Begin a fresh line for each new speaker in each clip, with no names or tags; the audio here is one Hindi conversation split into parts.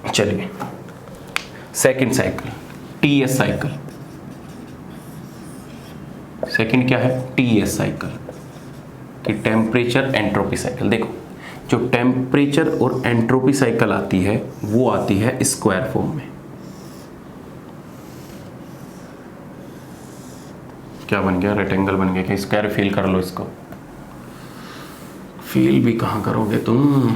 चलिए second cycle, TS cycle. Second क्या है? टीएस साइकिल कि टेम्परेचर एंट्रोपी साइकिल। देखो जो टेम्परेचर और एंट्रोपी साइकिल आती है वो आती है स्क्वायर फॉर्म में। क्या बन गया? रेक्टेंगल बन गया। कि स्क्वायर फील कर लो इसको। फील भी कहाँ करोगे तुम?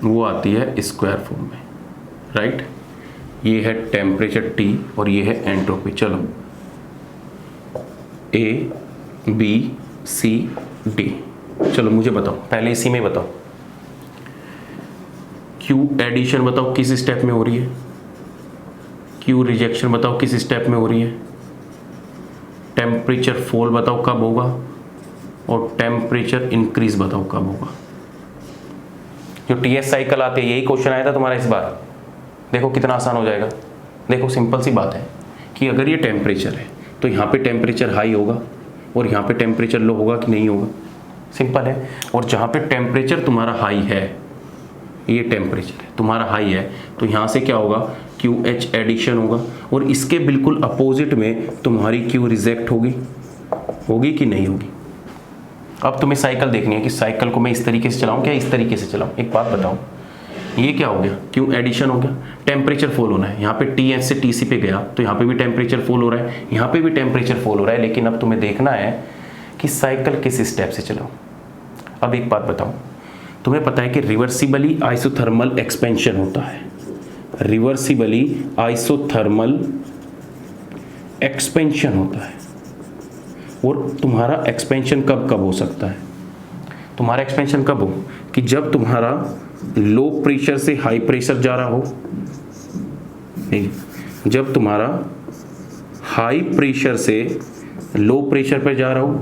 वो आती है स्क्वायर फॉर्म में, राइट। ये है टेम्परेचर T और ये है एंट्रोपी। चलो A B C D। चलो मुझे बताओ, पहले इसी में बताओ, Q एडिशन बताओ किस स्टेप में हो रही है, Q रिजेक्शन बताओ किस स्टेप में हो रही है, टेम्परेचर फॉल बताओ कब होगा, और टेम्परेचर इंक्रीज बताओ कब होगा। जो टीएस साइकिल आती है, यही क्वेश्चन आया था तुम्हारा इस बार। देखो कितना आसान हो जाएगा। देखो सिंपल सी बात है कि अगर ये टेम्परेचर है तो यहाँ पे टेम्परेचर हाई होगा और यहाँ पे टेम्परेचर लो होगा कि नहीं होगा? सिंपल है। और जहाँ पे टेम्परेचर तुम्हारा हाई है, ये टेम्परेचर है तुम्हारा हाई है, तो यहाँ से क्या होगा? QH एडिशन होगा और इसके बिल्कुल अपोजिट में तुम्हारी Q रिजेक्ट होगी। होगी कि नहीं होगी? अब तुम्हें साइकिल देखनी है कि साइकिल को मैं इस तरीके से चलाऊं क्या इस तरीके से चलाऊं। एक बात बताओ, ये क्या हो गया? Q एडिशन हो गया, टेम्परेचर फॉल होना है। यहाँ पे TS से TC पे गया तो यहाँ पे भी टेम्परेचर फॉल हो रहा है, यहाँ पे भी टेम्परेचर फॉल हो रहा है। लेकिन अब तुम्हें देखना है कि साइकिल किस स्टेप से चलाओ। अब एक बात बताओ, तुम्हें पता है कि रिवर्सिबली आइसोथर्मल एक्सपेंशन होता है। रिवर्सिबली आइसोथर्मल एक्सपेंशन होता है। और तुम्हारा एक्सपेंशन कब कब हो सकता है? तुम्हारा एक्सपेंशन कब हो? कि जब तुम्हारा लो प्रेशर से हाई प्रेशर जा रहा हो, जब तुम्हारा हाई प्रेशर से लो प्रेशर पर जा रहा हो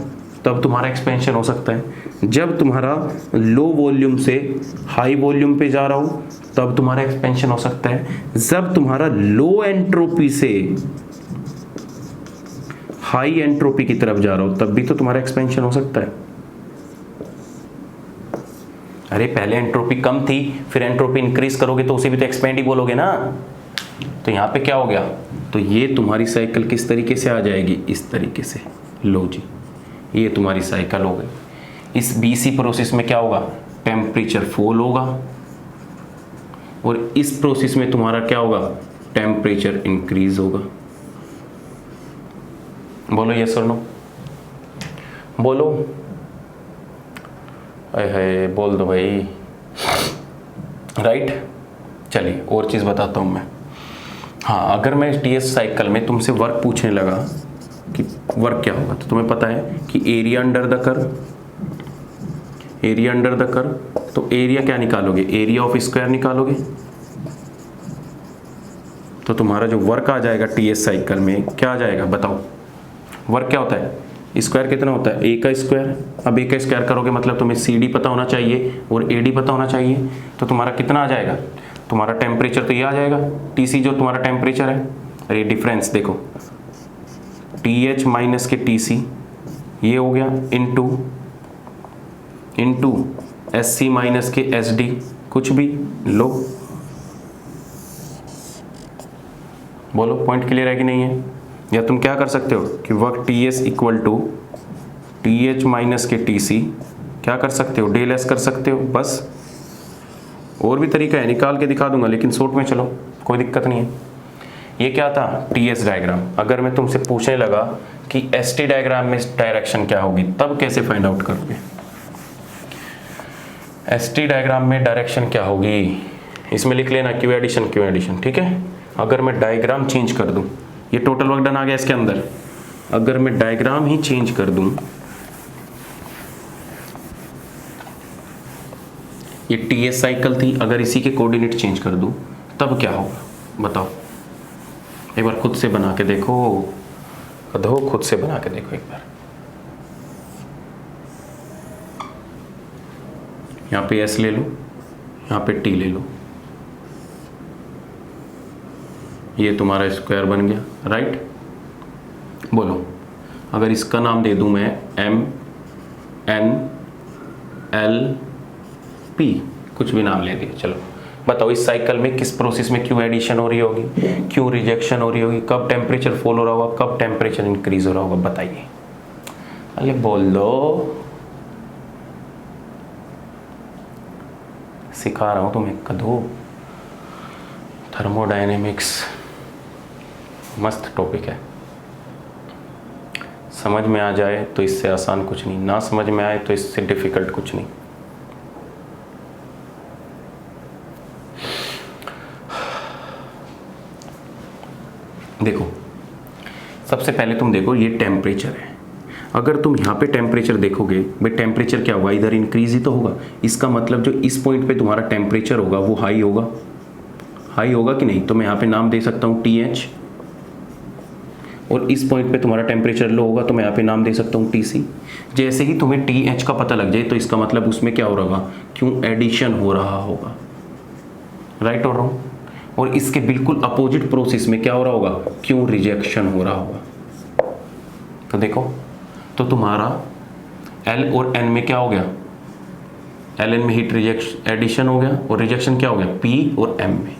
तब तुम्हारा एक्सपेंशन हो सकता है। जब तुम्हारा लो वॉल्यूम से हाई वॉल्यूम पे जा रहा हो तब तुम्हारा एक्सपेंशन हो सकता है। जब तुम्हारा लो एंट्रोपी से हाई एंट्रोपी की तरफ जा रहा हो तब भी तो तुम्हारा एक्सपेंशन हो सकता है। अरे पहले एंट्रोपी कम थी, फिर एंट्रोपी इंक्रीज करोगे तो उसे भी तो एक्सपेंड ही बोलोगे ना। तो यहाँ पे क्या हो गया? तो ये तुम्हारी साइकिल किस तरीके से आ जाएगी? इस तरीके से। लो जी, ये तुम्हारी साइकिल हो गई। इस BC प्रोसेस में क्या होगा? टेम्परेचर फॉल होगा और इस प्रोसेस में तुम्हारा क्या होगा? टेम्परेचर इंक्रीज होगा। बोलो यस और नो, बोलो। अरे बोल दो भाई, राइट। चलिए और चीज़ बताता हूँ मैं। हाँ, अगर मैं TS साइकिल में तुमसे वर्क पूछने लगा कि वर्क क्या होगा, तो तुम्हें पता है कि area under the curve, area under the curve, तो एरिया क्या निकालोगे? एरिया ऑफ स्क्वायर निकालोगे। तो तुम्हारा जो वर्क आ जाएगा TS साइकिल में क्या आ जाएगा? बताओ वर्क क्या होता है? स्क्वायर कितना होता है? A का स्क्वायर। अब A का स्क्वायर करोगे मतलब तुम्हें CD पता होना चाहिए और AD पता होना चाहिए। तो तुम्हारा कितना आ जाएगा? तुम्हारा टेम्परेचर तो ये आ जाएगा, TC जो तुम्हारा टेम्परेचर है। अरे डिफरेंस देखो, TH माइनस के TC ये हो गया इंटू SC माइनस के SD, कुछ भी लो। बोलो पॉइंट क्लियर है कि नहीं है? या तुम क्या कर सकते हो कि work TS equal to TH minus के TC क्या कर सकते हो? डेल S कर सकते हो। बस और भी तरीका है, निकाल के दिखा दूंगा, लेकिन शॉर्ट में चलो, कोई दिक्कत नहीं है। ये क्या था? TS diagram. अगर मैं तुमसे पूछने लगा कि ST डायग्राम में डायरेक्शन क्या होगी, तब कैसे फाइंड आउट करोगे? ST डायग्राम में डायरेक्शन क्या होगी? इसमें लिख लेना Q एडिशन, ठीक है। अगर मैं डायग्राम चेंज कर दूं, ये टोटल वर्क डन आ गया इसके अंदर। अगर मैं डायग्राम ही चेंज कर दूं, ये TS साइकिल थी, अगर इसी के कोऑर्डिनेट चेंज कर दूं तब क्या होगा? बताओ एक बार खुद से बना के देखो, खुद से बना के देखो एक बार। यहाँ पे S ले लो, यहाँ पे T ले लो, ये तुम्हारा स्क्वायर बन गया, राइट। बोलो अगर इसका नाम दे दूं मैं M N एल पी, कुछ भी नाम ले दिए। चलो बताओ इस साइकिल में किस प्रोसेस में क्यों एडिशन हो रही होगी, क्यों रिजेक्शन हो रही होगी, कब टेम्परेचर फॉल हो रहा होगा, कब टेम्परेचर इंक्रीज हो रहा होगा, बताइए। अरे बोल दो, सिखा रहा हूं तुम्हें कदो। थर्मोडायनेमिक्स मस्त टॉपिक है, समझ में आ जाए तो इससे आसान कुछ नहीं, ना समझ में आए तो इससे डिफिकल्ट कुछ नहीं। देखो सबसे पहले तुम देखो ये टेम्परेचर है, अगर तुम यहाँ पे टेम्परेचर देखोगे भाई टेम्परेचर क्या होगा, इधर इंक्रीज ही तो होगा। इसका मतलब जो इस पॉइंट पे तुम्हारा टेम्परेचर होगा वो हाई होगा, हाई होगा कि नहीं। तो मैं यहाँ पे नाम दे सकता हूँ TH, और इस पॉइंट पे तुम्हारा टेम्परेचर लो होगा तो मैं यहाँ पे नाम दे सकता हूँ TC। जैसे ही तुम्हें TH का पता लग जाए तो इसका मतलब उसमें क्या हो रहा होगा, क्यों एडिशन हो रहा होगा, राइट और रॉन्ग। और इसके बिल्कुल अपोजिट प्रोसेस में क्या हो रहा होगा, क्यों रिजेक्शन हो रहा होगा। तो देखो तो तुम्हारा L और N में क्या हो गया, Ln में हीट रिजेक्शन एडिशन हो गया और रिजेक्शन क्या हो गया P और M में।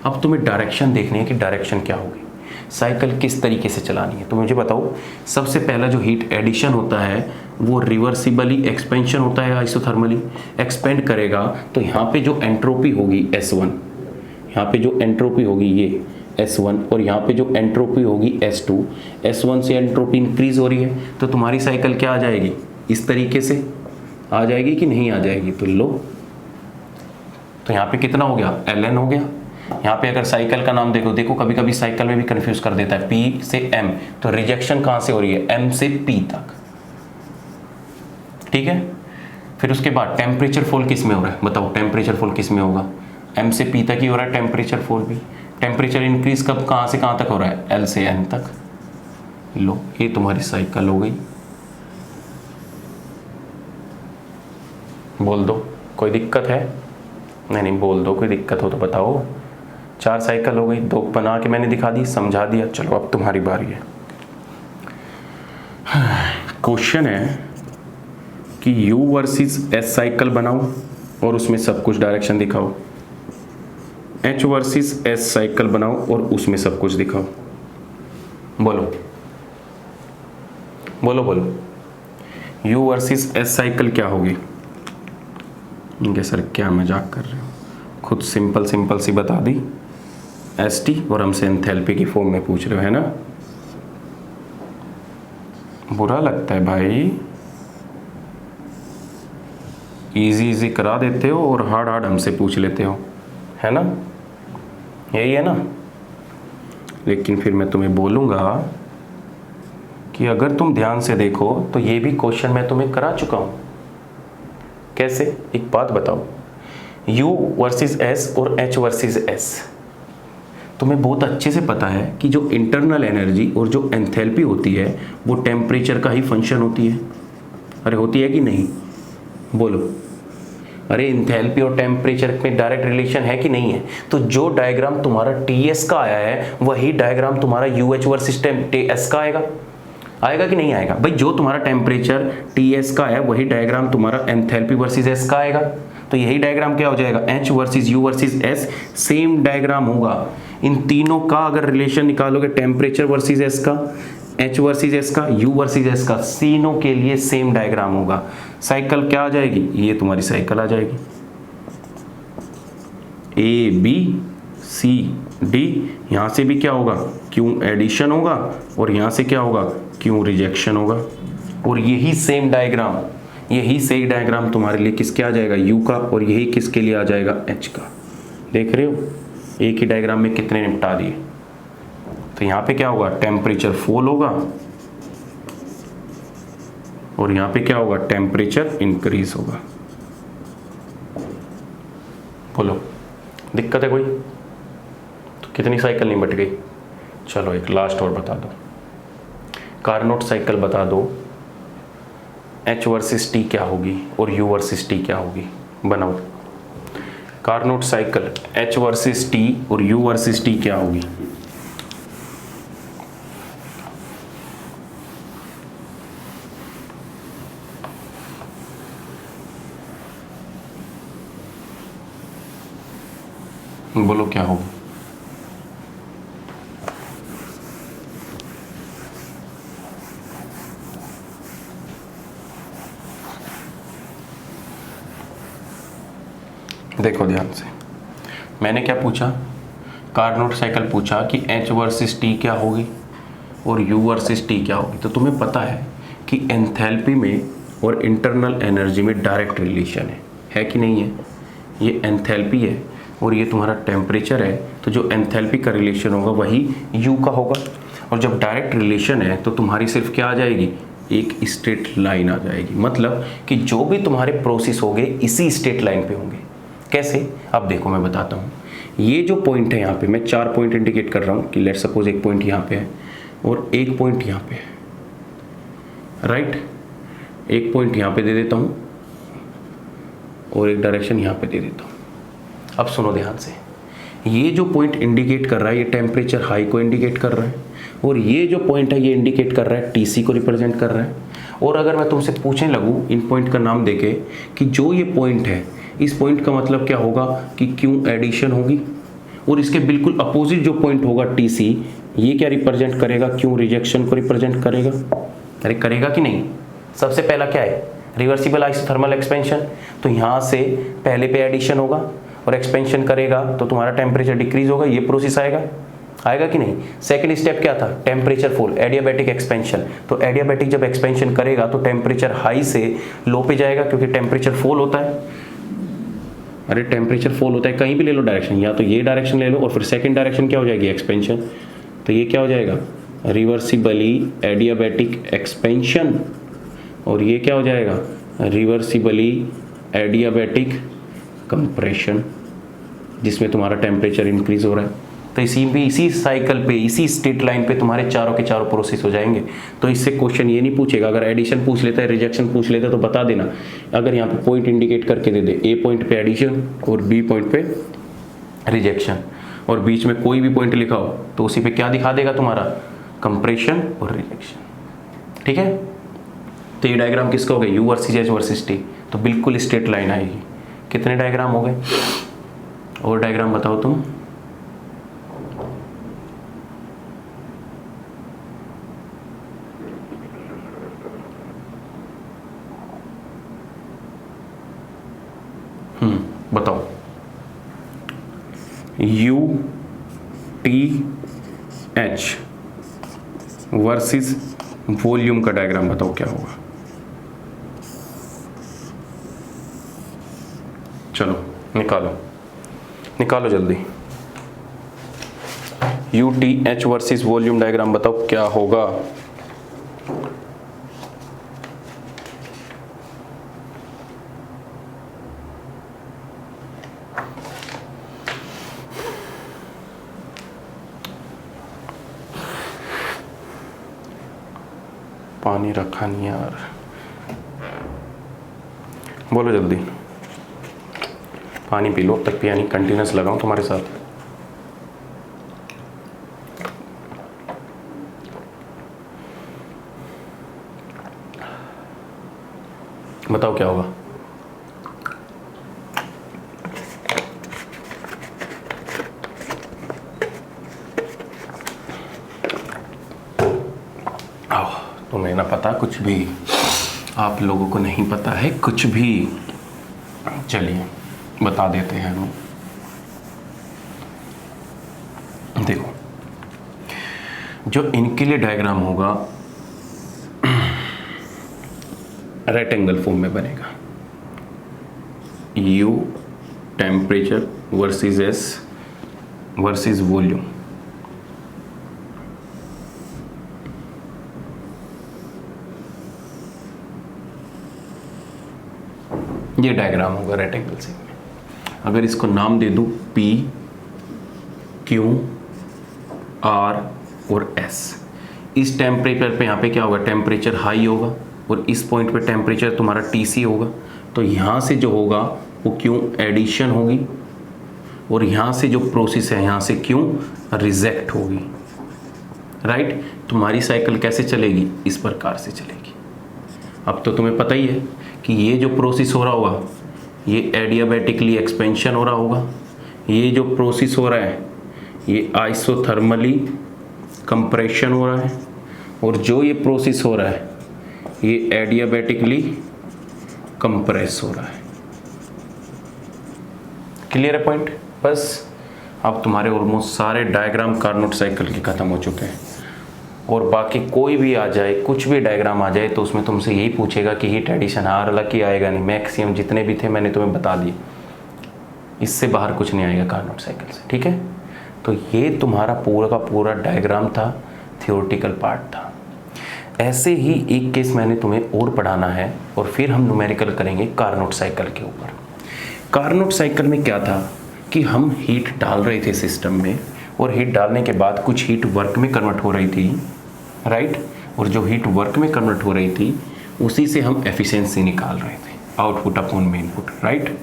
अब तुम्हें डायरेक्शन देखनी है कि डायरेक्शन क्या होगी, साइकिल किस तरीके से चलानी है। तो मुझे बताओ सबसे पहला जो हीट एडिशन होता है वो रिवर्सिबली एक्सपेंशन होता है, आइसोथर्मली एक्सपेंड करेगा। तो यहाँ पे जो एंट्रोपी होगी S1, यहाँ पे जो एंट्रोपी होगी ये S1, और यहाँ पे जो एंट्रोपी होगी S2, S1 से एंट्रोपी इंक्रीज हो रही है तो तुम्हारी साइकिल क्या आ जाएगी, इस तरीके से आ जाएगी कि नहीं आ जाएगी। तो लो तो यहाँ पे कितना हो गया, Ln हो गया। यहाँ पे अगर साइकिल का नाम देखो, देखो कभी कभी साइकिल में भी कंफ्यूज कर देता है, P से M, तो रिजेक्शन कहाँ से हो रही है, M से P तक, ठीक है। फिर उसके बाद टेम्परेचर फॉल किस में हो रहा है, बताओ टेम्परेचर फॉल किस में होगा, M से P तक ही हो रहा है टेम्परेचर फॉल भी। टेम्परेचर इंक्रीज कब कहाँ से कहाँ तक हो रहा है, L से N तक। लो ये तुम्हारी साइकिल हो गई। बोल दो कोई दिक्कत है, नहीं बोल दो कोई दिक्कत हो तो बताओ। 4 साइकिल हो गई, 2 बना के मैंने दिखा दी, समझा दिया। चलो अब तुम्हारी बारी है। क्वेश्चन है कि U वर्सेस S साइकिल बनाओ और उसमें सब कुछ डायरेक्शन दिखाओ, H वर्सेस S साइकिल बनाओ और उसमें सब कुछ दिखाओ। बोलो बोलो बोलो, U वर्सेस S साइकिल क्या होगी। इनके सर क्या मजाक कर रहे हो, खुद सिंपल सिंपल सी बता दी ST और हमसे एंथैल्पी की फॉर्म में पूछ रहे हो, है ना। बुरा लगता है भाई, इजी इजी करा देते हो और हार्ड हार्ड हमसे पूछ लेते हो, है ना, यही है ना। लेकिन फिर मैं तुम्हें बोलूँगा कि अगर तुम ध्यान से देखो तो ये भी क्वेश्चन मैं तुम्हें करा चुका हूँ। कैसे, एक बात बताओ, U वर्सेस S और H वर्सेस S, तुम्हें बहुत अच्छे से पता है कि जो इंटरनल एनर्जी और जो एंथैल्पी होती है वो टेम्परेचर का ही फंक्शन होती है। अरे होती है कि नहीं, बोलो। अरे एंथैल्पी और टेम्परेचर में डायरेक्ट रिलेशन है कि नहीं है। तो जो डायग्राम तुम्हारा TS का आया है वही डायग्राम तुम्हारा UH वर्सेस S का आएगा, आएगा कि नहीं आएगा भाई। जो तुम्हारा टेम्परेचर TS का है वही डायग्राम तुम्हारा एंथैल्पी वर्सेस S का आएगा। तो यही डायग्राम क्या हो जाएगा, H versus U versus S same diagram होगा। इन तीनों का अगर रिलेशन निकालोगे, टेम्परेचर वर्सेस S का, H वर्सेस S का, U वर्सेस S का, तीनों के लिए सेम डायग्राम होगा। साइकिल क्या आ जाएगी, ये तुम्हारी साइकिल आ जाएगी, A B C D। यहाँ से भी क्या होगा, क्यों एडिशन होगा, और यहाँ से क्या होगा, क्यों रिजेक्शन होगा। और यही सेम डायग्राम, यही सही डायग्राम तुम्हारे लिए किसके आ जाएगा, U का, और यही किसके लिए आ जाएगा, H का। देख रहे हो, एक ही डायग्राम में कितने निपटा दिए। तो यहाँ पे क्या होगा, टेम्परेचर फॉल होगा, और यहाँ पे क्या होगा, टेम्परेचर इंक्रीज होगा। बोलो दिक्कत है कोई, तो कितनी साइकिल नहीं बट गई। चलो एक लास्ट और बता दो, कार्नोट साइकिल बता दो, H वर्सेस T क्या होगी और U वर्सेस T क्या होगी, बनाओ। Carnot cycle H versus T और U वर्सेस T क्या होगी। बोलो क्या होगा? देखो ध्यान से, मैंने क्या पूछा? कार्नोट साइकिल पूछा कि H वर्सेस T क्या होगी और U वर्सेस T क्या होगी। तो तुम्हें पता है कि एंथैल्पी में और इंटरनल एनर्जी में डायरेक्ट रिलेशन है कि नहीं है? ये एंथैल्पी है और ये तुम्हारा टेम्परेचर है, तो जो एंथैल्पी का रिलेशन होगा वही U का होगा। और जब डायरेक्ट रिलेशन है तो तुम्हारी सिर्फ क्या आ जाएगी? एक स्ट्रेट लाइन आ जाएगी। मतलब कि जो भी तुम्हारे प्रोसेस होंगे इसी स्ट्रेट लाइन पे होंगे। कैसे? अब देखो मैं बताता हूँ। ये जो पॉइंट है, यहाँ पे मैं 4 पॉइंट इंडिकेट कर रहा हूँ कि लेट सपोज एक पॉइंट यहाँ पे है और एक पॉइंट यहाँ पे है, राइट। एक पॉइंट यहाँ पे दे देता हूँ और एक डायरेक्शन यहाँ पे दे देता हूँ। अब सुनो ध्यान से, ये जो पॉइंट इंडिकेट कर रहा है ये टेम्परेचर हाई को इंडिकेट कर रहा है और ये जो पॉइंट है ये इंडिकेट कर रहा है टीसी को रिप्रेजेंट कर रहा है। और अगर मैं तुमसे पूछने लगूँ इन पॉइंट का नाम देके कि जो ये पॉइंट है, इस पॉइंट का मतलब क्या होगा कि क्यू एडिशन होगी, और इसके बिल्कुल अपोजिट जो पॉइंट होगा टीसी, ये क्या रिप्रेजेंट करेगा? क्यू रिजेक्शन को रिप्रेजेंट करेगा। अरे करेगा कि नहीं? सबसे पहला क्या है? Reversible isothermal expansion. तो यहाँ से पहले पे एडिशन होगा और एक्सपेंशन करेगा तो तुम्हारा टेम्परेचर डिक्रीज होगा, ये प्रोसेस आएगा कि नहीं? सेकंड स्टेप क्या था? Temperature fall, adiabatic expansion. तो एडियाबैटिक जब एक्सपेंशन करेगा तो टेम्परेचर हाई से लो पे जाएगा क्योंकि टेम्परेचर फॉल होता है। अरे टेम्परेचर फॉल होता है, कहीं भी ले लो डायरेक्शन, या तो ये डायरेक्शन ले लो और फिर सेकंड डायरेक्शन क्या हो जाएगी? एक्सपेंशन। तो ये क्या हो जाएगा? रिवर्सिबली एडियाबैटिक एक्सपेंशन, और ये क्या हो जाएगा? रिवर्सिबली एडियाबैटिक कंप्रेशन, जिसमें तुम्हारा टेम्परेचर इंक्रीज हो रहा है। तो इसी साइकिल पे, इसी स्ट्रेट लाइन पे तुम्हारे चारों के चारों प्रोसेस हो जाएंगे। तो इससे क्वेश्चन ये नहीं पूछेगा, अगर एडिशन पूछ लेता है, रिजेक्शन पूछ लेता है तो बता देना। अगर यहाँ पे पॉइंट इंडिकेट करके दे दे, ए पॉइंट पे एडिशन और बी पॉइंट पे रिजेक्शन, और बीच में कोई भी पॉइंट लिखा हो तो उसी पे क्या दिखा देगा? तुम्हारा कंप्रेशन और रिजेक्शन। ठीक है, तो ये डायग्राम किसका हो गया? You versus H versus T. तो बिल्कुल स्ट्रेट लाइन आएगी। कितने डायग्राम हो गए? और डायग्राम बताओ तुम। बताओ। U T H versus volume का डायग्राम बताओ क्या होगा। चलो निकालो जल्दी। U T H versus volume diagram बताओ क्या होगा। पानी रखा नहीं यार, बोलो जल्दी। पानी पी लो, अब तक पिया नहीं, कंटिन्यूस लगाऊं तुम्हारे साथ। बताओ क्या होगा। तुम्हें ना पता कुछ भी, आप लोगों को नहीं पता है कुछ भी। चलिए बता देते हैं हम। देखो, जो इनके लिए डायग्राम होगा रेक्टेंगल फॉर्म में बनेगा। You temperature versus S versus volume. ये डायग्राम होगा रेक्टेंगल से। अगर इसको नाम दे दूं P, Q, R और S। इस टेम्परेचर पे यहाँ पे क्या होगा? टेम्परेचर हाई होगा और इस पॉइंट पे टेम्परेचर तुम्हारा TC होगा। तो यहाँ से जो होगा वो Q एडिशन होगी और यहाँ से जो प्रोसेस है यहाँ से Q रिजेक्ट होगी। राइट? तुम्हारी साइकिल कैसे चलेगी? इस प्रकार से चलेगी। अब तो तुम्हें पता ही है कि ये जो प्रोसेस हो रहा होगा ये एडियाबैटिकली एक्सपेंशन हो रहा होगा, ये जो प्रोसेस हो रहा है ये आइसोथर्मली कंप्रेशन हो रहा है, और जो ये प्रोसेस हो रहा है ये एडियाबैटिकली कंप्रेस हो रहा है। क्लियर है पॉइंट? बस अब तुम्हारे ऑलमोस्ट सारे डायग्राम कार्नोट साइकिल के ख़त्म हो चुके हैं, और बाकी कोई भी आ जाए, कुछ भी डायग्राम आ जाए तो उसमें तुमसे यही पूछेगा कि हीट एडिशन हालांकि आएगा नहीं। मैक्सिमम जितने भी थे मैंने तुम्हें बता दिए, इससे बाहर कुछ नहीं आएगा कार्नोट साइकिल से। ठीक है, तो ये तुम्हारा पूरा का पूरा डायग्राम था, थियोरेटिकल पार्ट था। ऐसे ही एक केस मैंने तुम्हें और पढ़ाना है, और फिर हम न्यूमेरिकल करेंगे कार्नोट साइकिल के ऊपर। कार्नोट साइकिल में क्या था कि हम हीट डाल रहे थे सिस्टम में, और हीट डालने के बाद कुछ हीट वर्क में कन्वर्ट हो रही थी, राइट? और जो हीट वर्क में कन्वर्ट हो रही थी उसी से हम एफिशिएंसी निकाल रहे थे, आउटपुट अपॉन में इनपुट, राइट?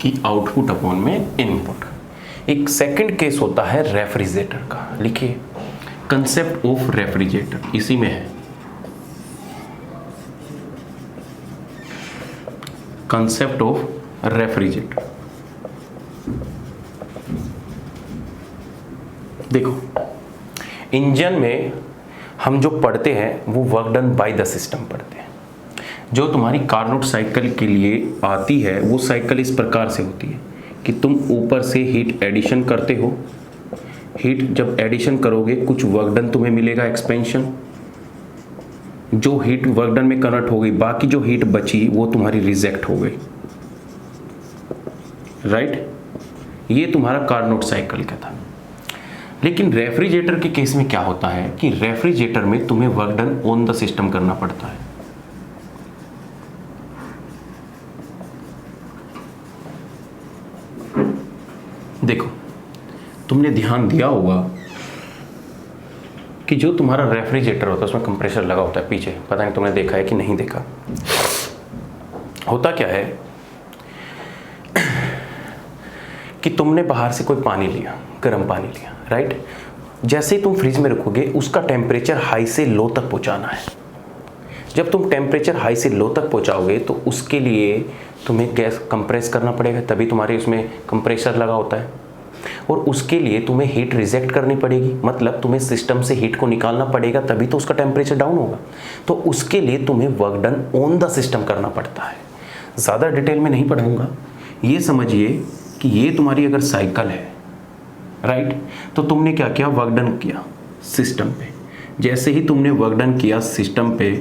कि आउटपुट अपॉन में इनपुट। एक सेकंड केस होता है रेफ्रिजरेटर का। लिखिए कंसेप्ट ऑफ रेफ्रिजरेटर, इसी में है कंसेप्ट ऑफ रेफ्रिजरेटर। देखो, इंजन में हम जो पढ़ते हैं वो work done by the system पढ़ते हैं। जो तुम्हारी कार्नोट साइकिल के लिए आती है वो साइकिल इस प्रकार से होती है कि तुम ऊपर से हीट एडिशन करते हो, हीट जब एडिशन करोगे कुछ वर्क डन तुम्हें मिलेगा, एक्सपेंशन, जो हीट वर्क डन में कन्वर्ट हो गई, बाकी जो हीट बची वो तुम्हारी रिजेक्ट हो गई, राइट? ये तुम्हारा कार्नोट साइकिल का था। लेकिन रेफ्रिजरेटर के केस में क्या होता है कि रेफ्रिजरेटर में तुम्हें work done on the system करना पड़ता है। देखो, तुमने ध्यान दिया होगा कि जो तुम्हारा रेफ्रिजरेटर होता है उसमें कंप्रेसर लगा होता है पीछे, पता नहीं तुमने देखा है कि नहीं देखा। होता क्या है कि तुमने बाहर से कोई पानी लिया, गर्म पानी लिया, राइट? जैसे ही तुम फ्रिज में रखोगे उसका टेम्परेचर हाई से लो तक पहुंचाना है। जब तुम टेम्परेचर हाई से लो तक पहुंचाओगे तो उसके लिए तुम्हें गैस कंप्रेस करना पड़ेगा, तभी तुम्हारे उसमें कंप्रेसर लगा होता है। और उसके लिए तुम्हें हीट रिजेक्ट करनी पड़ेगी, मतलब तुम्हें सिस्टम से हीट को निकालना पड़ेगा, तभी तो उसका टेम्परेचर डाउन होगा। तो उसके लिए तुम्हें work done on the system करना पड़ता है। ज़्यादा डिटेल में नहीं पढ़ाऊंगा, ये समझिए कि ये तुम्हारी अगर साइकिल है, राइट? तो तुमने क्या किया, वर्क डन किया सिस्टम पे। जैसे ही तुमने वर्क डन किया सिस्टम पे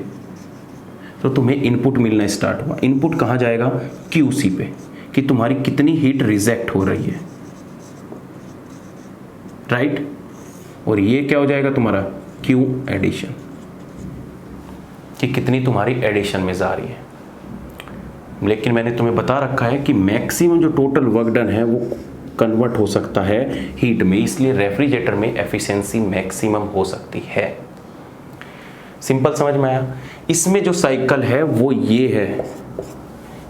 तो तुम्हें इनपुट मिलना स्टार्ट हुआ। इनपुट कहाँ जाएगा, क्यूसी पे, कि तुम्हारी कितनी हीट रिजेक्ट हो रही है, राइट? और ये क्या हो जाएगा तुम्हारा क्यू एडिशन, कि कितनी तुम्हारी एडिशन में जा रही है। लेकिन मैंने तुम्हें बता रखा है कि मैक्सिमम जो टोटल वर्क डन है वो कन्वर्ट हो सकता है हीट में, इसलिए रेफ्रिजरेटर में एफिशिएंसी मैक्सिमम हो सकती है। सिंपल समझ में आया? इसमें जो साइकिल है वो ये है,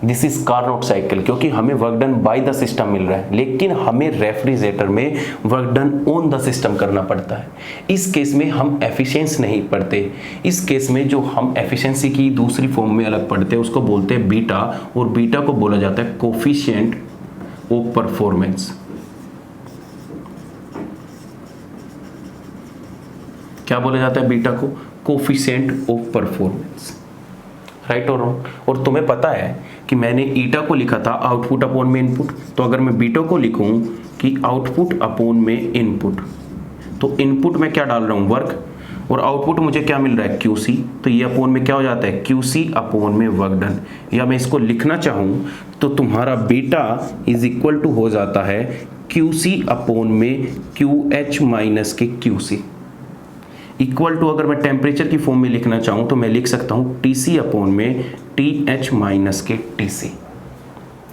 दिस इज कार्नोट साइकिल, क्योंकि हमें work done by the system मिल रहा है, लेकिन हमें रेफ्रिजरेटर में work done on the system करना पड़ता है। इस केस में हम एफिशिएंसी नहीं पढ़ते। इस केस में जो हम एफिशिएंसी की दूसरी फॉर्म में अलग पढ़ते हैं उसको बोलते हैं बीटा, और बीटा को बोला जाता है कोफिशिएंट ऑफ परफॉर्मेंस। क्या बोला जाता है बीटा को? कोफिशिएंट ऑफ परफॉर्मेंस, राइट और रॉन्ग? और तुम्हें पता है कि मैंने ईटा को लिखा था आउटपुट अपॉन में इनपुट, तो अगर मैं बीटा को लिखूं कि आउटपुट अपॉन में इनपुट, तो इनपुट में क्या डाल रहा हूं, वर्क, और आउटपुट मुझे क्या मिल रहा है, क्यूसी, तो ये अपॉन में क्या हो जाता है, क्यूसी अपॉन में वर्क डन। या मैं इसको लिखना चाहूं तो तुम्हारा बीटा इज इक्वल टू हो जाता है क्यूसी अपॉन में क्यू एच माइनस के क्यूसी, इक्वल टू अगर मैं टेम्परेचर की फॉर्म में लिखना चाहूँ तो मैं लिख सकता हूँ टीसी अपॉन में टी एच माइनस के टीसी।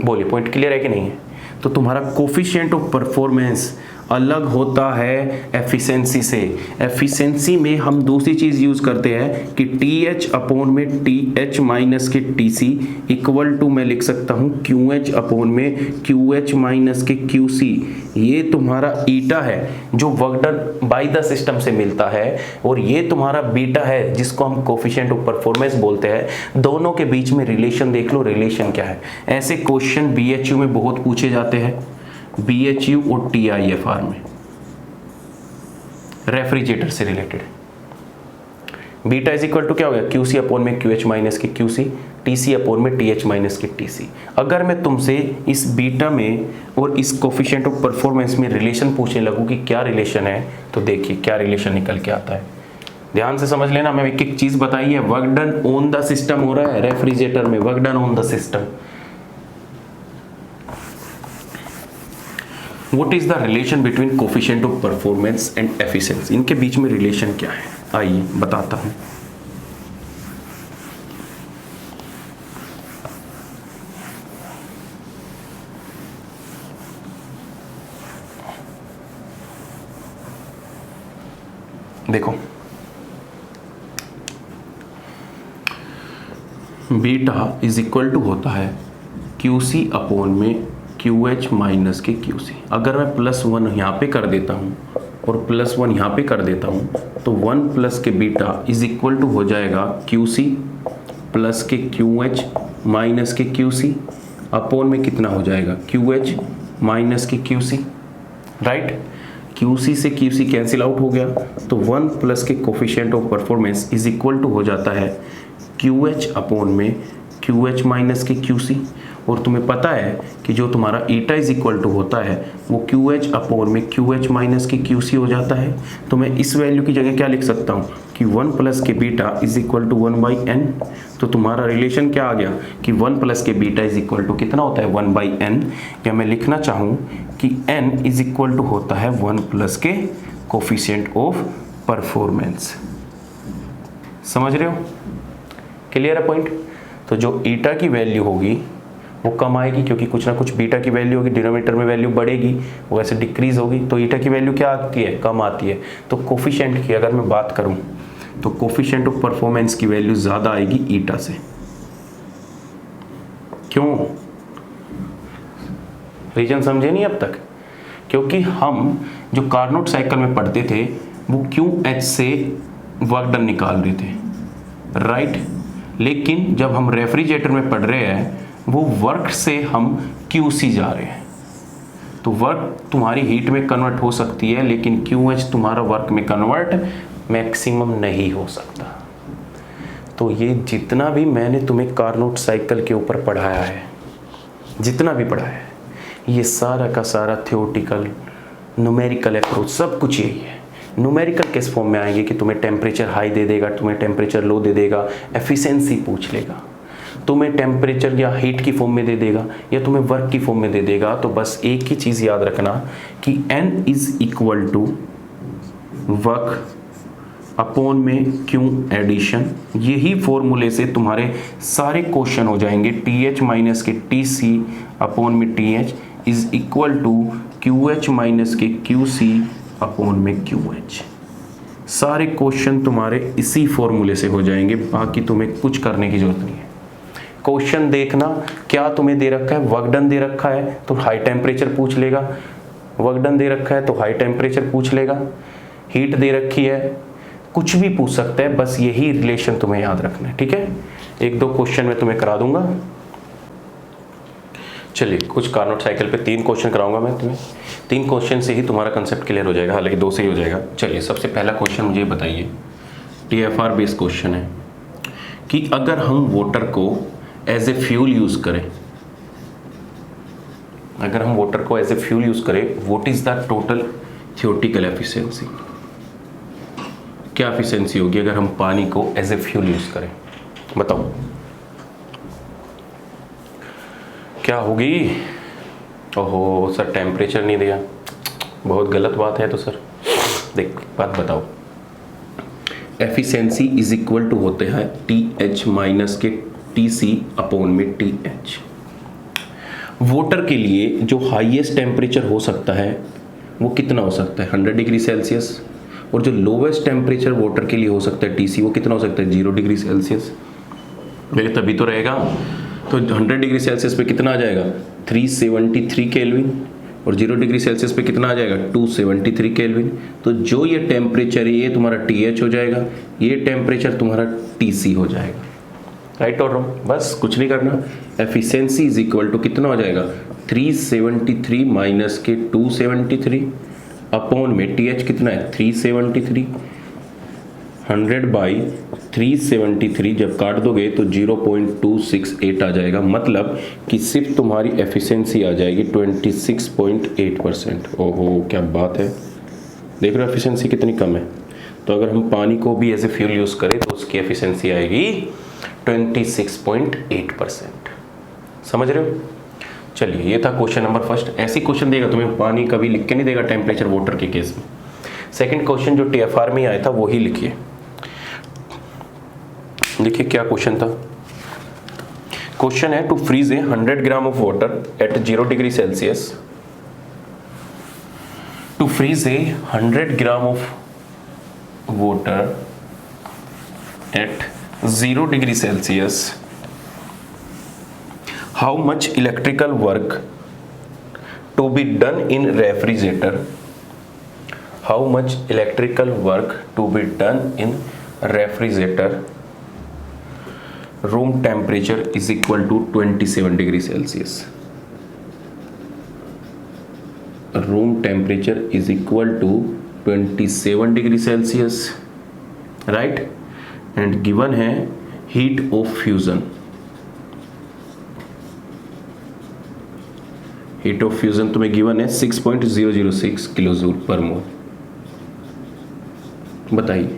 बोलिए पॉइंट क्लियर है कि नहीं है? तो तुम्हारा कोफिशिएंट ऑफ परफॉर्मेंस अलग होता है एफिशिएंसी से। एफिशिएंसी में हम दूसरी चीज़ यूज़ करते हैं कि TH अपॉन में TH माइनस के TC इक्वल टू मैं लिख सकता हूँ QH अपॉन में QH माइनस के QC। ये तुम्हारा ईटा है जो work done by the system से मिलता है, और ये तुम्हारा बीटा है जिसको हम कोफिशिएंट ऑफ परफॉर्मेंस बोलते हैं। दोनों के बीच में रिलेशन देख लो, रिलेशन क्या है। ऐसे क्वेश्चन BHU में बहुत पूछे जाते हैं, BHU और TIFR में, रेफ्रिजरेटर से related. Beta is equal to क्या हो गया, QC अपॉन में QH माइनस के QC, TC अपॉन में TH माइनस के TC। अगर मैं तुमसे इस बीटा में और इस कोफिशिएंट ऑफ परफॉर्मेंस में रिलेशन पूछने लगूं कि क्या रिलेशन है, तो देखिए क्या रिलेशन निकल के आता है। ध्यान से समझ लेना, मैं एक एक चीज बताई है। Work done on the system हो रहा है रेफ्रिजरेटर में, work done on the system. What is the relation between coefficient of performance and efficiency? इनके बीच में रिलेशन क्या है, आइए बताता हूं। देखो, बीटा इज इक्वल टू होता है QC अपॉन में QH माइनस के QC। अगर मैं +1 यहाँ पे कर देता हूँ और +1 यहाँ पे कर देता हूँ, तो 1 प्लस के बीटा इज इक्वल टू हो जाएगा QC प्लस के QH माइनस के QC अपॉन में कितना हो जाएगा, QH माइनस के QC, राइट। QC से QC कैंसिल आउट हो गया, तो 1 प्लस के coefficient of performance is equal to हो जाता है QH अपॉन में QH माइनस के QC। और तुम्हें पता है कि जो तुम्हारा ईटा इज इक्वल टू होता है वो QH अपॉन में QH माइनस के QC हो जाता है। तो मैं इस वैल्यू की जगह क्या लिख सकता हूँ कि 1 प्लस के beta is equal to 1/n। तो तुम्हारा रिलेशन क्या आ गया कि 1 प्लस के बीटा इज इक्वल टू कितना होता है 1/n, या मैं लिखना चाहूँ कि n इज इक्वल टू होता है 1 प्लस के कोफिशिएंट ऑफ परफॉर्मेंस। समझ रहे हो, क्लियर है पॉइंट। तो जो ईटा की वैल्यू होगी वो कम आएगी, क्योंकि कुछ ना कुछ बीटा की वैल्यू होगी, डिनोमिनेटर में वैल्यू बढ़ेगी, वो ऐसे डिक्रीज होगी, तो ईटा की वैल्यू क्या आती है, कम आती है। तो कोफिशिएंट की अगर मैं बात करूं तो कोफिशिएंट ऑफ परफॉर्मेंस की वैल्यू ज़्यादा आएगी ईटा से। क्यों, रीजन समझे नहीं अब तक? क्योंकि हम जो कार्नोट साइकिल में पढ़ते थे वो QH से वर्क डन निकाल रहे थे, राइट। लेकिन जब हम रेफ्रिजरेटर में पढ़ रहे हैं वो वर्क से हम QC जा रहे हैं। तो वर्क तुम्हारी हीट में कन्वर्ट हो सकती है, लेकिन QH तुम्हारा वर्क में कन्वर्ट मैक्सिमम नहीं हो सकता। तो ये जितना भी मैंने तुम्हें कार्नोट साइकिल के ऊपर पढ़ाया है, जितना भी पढ़ाया है, ये सारा का सारा थ्योरेटिकल न्यूमेरिकल अप्रोच सब कुछ यही है। न्यूमेरिकल किस फॉर्म में आएंगे कि तुम्हें टेम्परेचर हाई दे देगा, तुम्हें टेम्परेचर लो दे देगा, एफिशिएंसी पूछ लेगा, तुम्हें टेम्परेचर या हीट की फॉर्म में दे देगा, या तुम्हें वर्क की फॉर्म में दे देगा। तो बस एक ही चीज़ याद रखना कि N is equal to work upon में Q एडिशन। यही फॉर्मूले से तुम्हारे सारे क्वेश्चन हो जाएंगे। TH माइनस के TC अपॉन में TH is equal to QH minus के QC अपॉन में QH। सारे क्वेश्चन तुम्हारे इसी फॉर्मूले से हो जाएंगे, बाकी तुम्हें कुछ करने की जरूरत नहीं है। क्वेश्चन देखना क्या तुम्हें दे रखा है, वर्क डन दे रखा है तो हाई टेम्परेचर पूछ लेगा, वर्क डन दे रखा है तो हाई टेम्परेचर पूछ लेगा, हीट दे रखी है, कुछ भी पूछ सकता है, बस यही रिलेशन तुम्हें याद रखना है, ठीक है। एक दो क्वेश्चन मैं तुम्हें करा दूंगा। चलिए, कुछ कार्नोट साइकिल पे 3 क्वेश्चन कराऊंगा मैं तुम्हें। 3 क्वेश्चन से ही तुम्हारा कंसेप्ट क्लियर हो जाएगा, हालांकि 2 से ही हो जाएगा। चलिए, सबसे पहला क्वेश्चन मुझे बताइए, TFR बेस्ड क्वेश्चन है कि अगर हम वाटर को एज ए फ्यूल यूज करें, अगर हम वाटर को एज ए फ्यूल यूज करें, what is the total theoretical efficiency? क्या एफिशिएंसी होगी अगर हम पानी को एज ए फ्यूल यूज करें, बताओ क्या होगी? ओहो सर, टेम्परेचर नहीं दिया, बहुत गलत बात है। तो सर देख, बात बताओ। एफिशिएंसी इज इक्वल टू होते हैं TH माइनस के TC अपॉन में TH। वाटर के लिए जो हाईएस्ट टेम्परेचर हो सकता है वो कितना हो सकता है 100 डिग्री सेल्सियस, और जो लोवेस्ट टेम्परेचर वाटर के लिए हो सकता है टीसी, वो कितना हो सकता है 0 डिग्री सेल्सियस। मेरे तभी तो रहेगा। तो 100 डिग्री सेल्सियस पे कितना आ जाएगा 373 केल्विन, और 0 डिग्री सेल्सियस पे कितना आ जाएगा 273 केल्विन। तो जो ये टेम्परेचर है ये तुम्हारा TH हो जाएगा, ये टेम्परेचर तुम्हारा TC हो जाएगा। राइट और रॉन्ग? बस कुछ नहीं करना। एफिशिएंसी इज इक्वल टू कितना हो जाएगा 373 माइनस के 273 अपॉन में TH कितना है 373, 100 बाई 373 जब काट दोगे तो 0.268 आ जाएगा। मतलब कि सिर्फ तुम्हारी एफिशिएंसी आ जाएगी 26.8%। ओहो क्या बात है, देख रहे हो एफिशिएंसी कितनी कम है। तो अगर हम पानी को भी एज ए फ्यूल यूज़ करें तो उसकी एफिशिएंसी आएगी 26.8%। समझ रहे हो? चलिए ये था क्वेश्चन नंबर फर्स्ट। ऐसी क्वेश्चन देगा तुम्हें, पानी कभी लिख के नहीं देगा टेम्परेचर वाटर के केस में। सेकंड क्वेश्चन जो TFR में आया था वो ही लिखिए। देखिए क्या क्वेश्चन था। क्वेश्चन है to freeze a 100 gram of water at 0 degree Celsius. To freeze a 100 gram of water at 0 degree Celsius, how much electrical work to be done in refrigerator, how much electrical work to be done in refrigerator, room temperature is equal to 27 degree Celsius, room temperature is equal to 27 degree Celsius, right? and given है heat of fusion, heat of fusion तुम्हें गिवन है 6.006 किलोजूल पर मोल। बताइए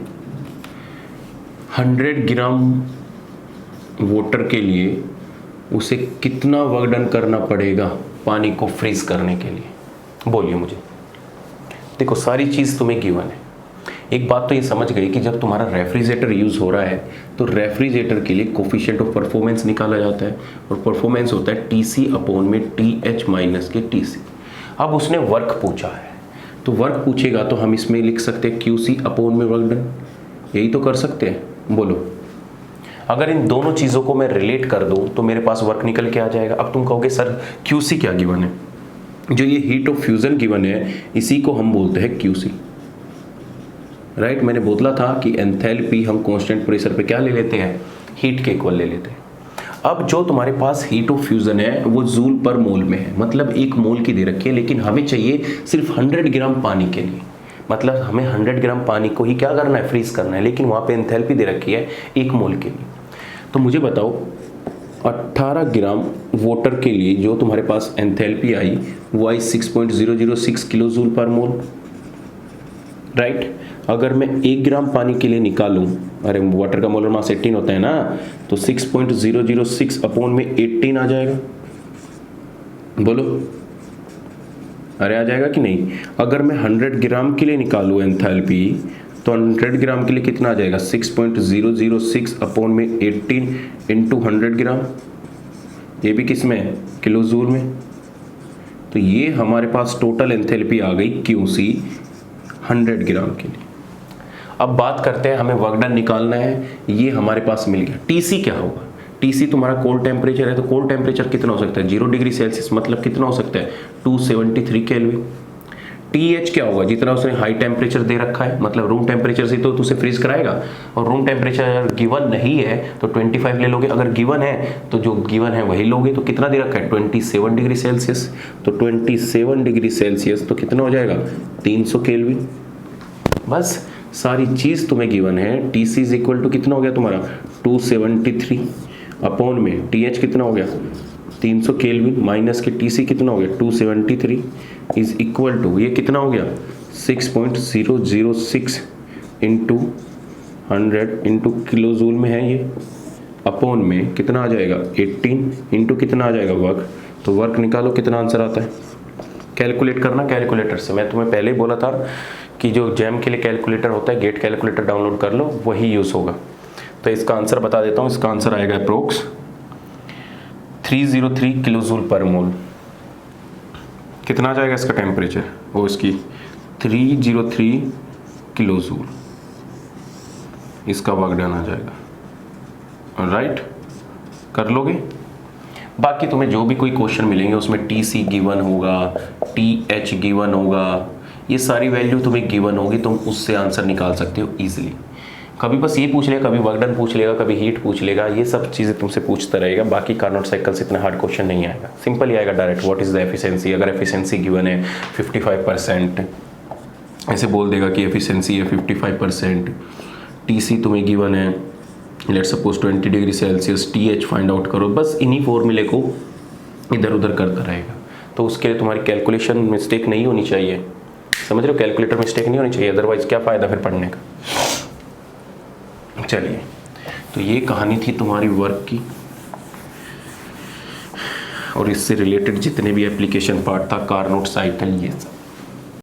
100 ग्राम वाटर के लिए उसे कितना वर्क डन करना पड़ेगा पानी को फ्रीज करने के लिए, बोलिए मुझे। देखो सारी चीज़ तुम्हें गिवन है। एक बात तो ये समझ गई कि जब तुम्हारा रेफ्रिजरेटर यूज़ हो रहा है तो रेफ्रिजरेटर के लिए कोफिशिएंट ऑफ परफॉर्मेंस निकाला जाता है, और परफॉर्मेंस होता है TC अपॉन में TH माइनस के TC। अब उसने वर्क पूछा है, तो वर्क पूछेगा तो हम इसमें लिख सकते हैं QC अपॉन में वर्क डन, यही तो कर सकते हैं। बोलो अगर इन दोनों चीज़ों को मैं रिलेट कर दूँ तो मेरे पास वर्क निकल के आ जाएगा। अब तुम कहोगे सर QC क्या गिवन है? जो ये हीट ऑफ फ्यूज़न गिवन है इसी को हम बोलते हैं QC, राइट। मैंने बोला था कि एंथैल्पी हम कांस्टेंट प्रेशर पे क्या ले लेते हैं, हीट के इक्वल ले लेते हैं। अब जो तुम्हारे पास हीट ऑफ फ्यूजन है वो जूल पर मोल में है, मतलब 1 मोल की दे रखी है, लेकिन हमें चाहिए सिर्फ 100 ग्राम पानी के लिए। मतलब हमें 100 ग्राम पानी को ही क्या करना है, फ्रीज करना है, लेकिन वहाँ पे एंथैल्पी दे रखी है 1 मोल के लिए। तो मुझे बताओ 18 ग्राम वाटर के लिए जो तुम्हारे पास एंथैल्पी आई वो आई 6.006 किलोजूल पर मोल, राइट। अगर मैं 1 ग्राम पानी के लिए निकालूं, अरे वाटर का मोलर मास 18 होता है ना, तो 6.006 अपॉन में 18 आ जाएगा। बोलो अरे आ जाएगा कि नहीं? अगर मैं 100 ग्राम के लिए निकालूं एंथैल्पी तो 100 ग्राम के लिए कितना आ जाएगा 6.006 अपॉन में 18 इंटू 100 ग्राम, ये भी किस में है, किलोजूल में। तो ये हमारे पास टोटल एंथैल्पी आ गई QC 100 ग्राम के लिए। अब बात करते हैं हमें वर्क डन निकालना है, ये हमारे पास मिल गया। TC क्या होगा? TC तुम्हारा कोल्ड टेम्परेचर है, तो कोल्ड टेम्परेचर कितना हो सकता है 0 डिग्री सेल्सियस, मतलब कितना हो सकता है 273 केल्विन। TH क्या होगा? जितना उसने हाई टेम्परेचर दे रखा है, मतलब रूम टेम्परेचर से तो उसे फ्रीज कराएगा, और रूम टेम्परेचर अगर गिवन नहीं है तो 25 ले लोगे, अगर गिवन है तो जो गिवन है वही लोगे। तो कितना दे रखा है 27 डिग्री सेल्सियस, तो 27 डिग्री सेल्सियस तो कितना हो जाएगा 300 केल्विन। बस सारी चीज़ तुम्हें गिवन है। TC इज इक्वल टू कितना हो गया तुम्हारा 273 अपॉन में TH कितना हो गया 300 केल्विन माइनस के TC कितना हो गया 273 इज इक्वल टू, ये कितना हो गया 6.006 इंटू 100 इंटू किलोजूल में है ये, अपॉन में कितना आ जाएगा 18 इंटू कितना आ जाएगा वर्क। तो वर्क निकालो कितना आंसर आता है, कैलकुलेट करना कैलकुलेटर से। मैं तुम्हें पहले ही बोला था कि जो जैम के लिए कैलकुलेटर होता है, गेट कैलकुलेटर डाउनलोड कर लो, वही यूज़ होगा। तो इसका आंसर बता देता हूँ, इसका आंसर आएगा अप्रोक्स 303 किलोजूल पर मोल। कितना आ जाएगा इसका टेम्परेचर, वो इसकी 303 किलो जूल इसका वर्क डन आ जाएगा। राइट, कर लोगे। बाकी तुम्हें जो भी कोई क्वेश्चन मिलेंगे उसमें TC गिवन होगा, TH गिवन होगा, ये सारी वैल्यू तुम्हें गिवन होगी, तुम उससे आंसर निकाल सकते हो इजीली। कभी बस ये पूछ लेगा, कभी वर्क डन पूछ लेगा, कभी हीट पूछ लेगा, ये सब चीज़ें तुमसे पूछता रहेगा। बाकी कार्नोट साइकिल से इतना हार्ड क्वेश्चन नहीं आएगा, सिंपल ही आएगा direct. What is the efficiency, अगर एफिशिएंसी गिवन है 55%, ऐसे बोल देगा कि एफिशिएंसी है 55%। TC तुम्हें गिवन है let suppose 20 degree Celsius, TH find out करो, बस इन्हीं फॉर्मूले को इधर उधर करता रहेगा। तो उसके लिए तुम्हारी कैलकुलेशन मिस्टेक नहीं होनी चाहिए, समझ रहे हो, कैलकुलेटर मिस्टेक नहीं होनी चाहिए, अदरवाइज क्या फ़ायदा फिर पढ़ने का। चलिए, तो ये कहानी थी तुम्हारी वर्क की, और इससे रिलेटेड जितने भी एप्लीकेशन पार्ट था, कार्नोट साइकिल, ये सब।